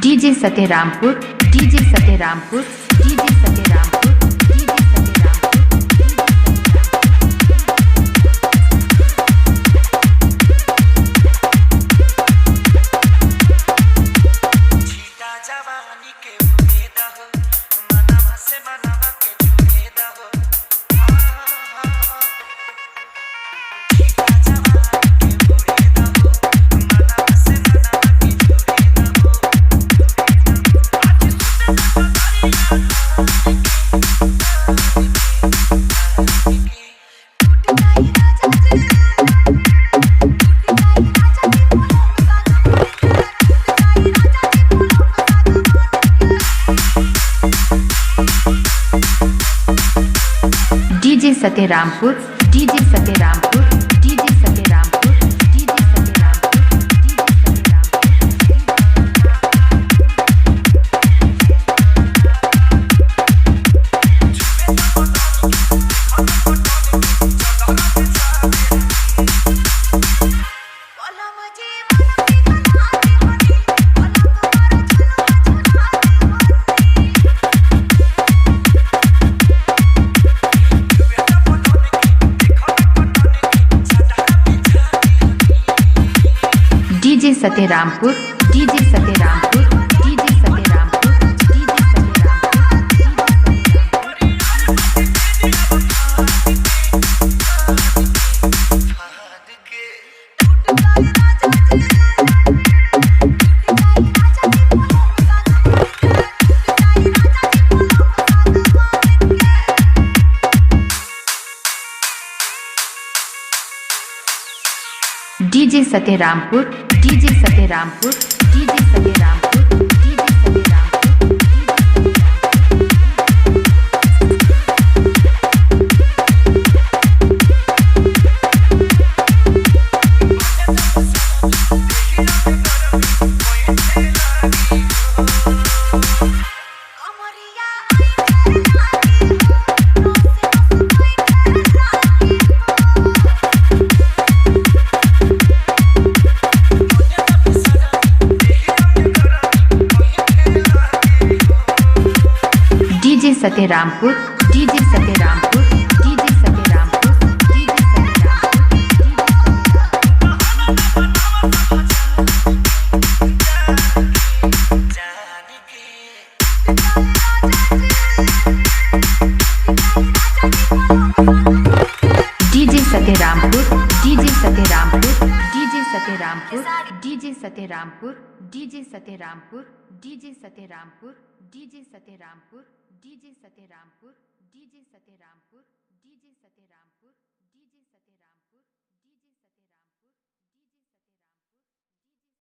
DJ Satyarampur, DJ Satyarampur, DJ Satyarampur, DJ छीटा जवानी के उम्मीद हो, मनवा से मनवा के जुड़ेद हो। छीटा जवानी के उम्मीद हो, मनवा से मनवा के जुड़ेद हो। DJ Satyarampur, DJ Satyarampur, DJ Satyarampur, DJ Satyarampur, DJ DJ Satyarampur, DJ Satyarampur, DJ Satyarampur, DJ DJ Satyarampur, DJ Satyarampur, DJ Satyarampur, DJ Satyarampur, DJ Satyarampur, DJ Satyarampur, DJ Satyarampur, DJ DJ Satyarampur, DJ Satyarampur, DJ Satyarampur, DJ Satyarampur, DJ Satyarampur, DJ Satyarampur, DJ Satyarampur, DJ Satyarampur, DJ Satyarampur, DJ Satyarampur, DJ सत्यरामपुर।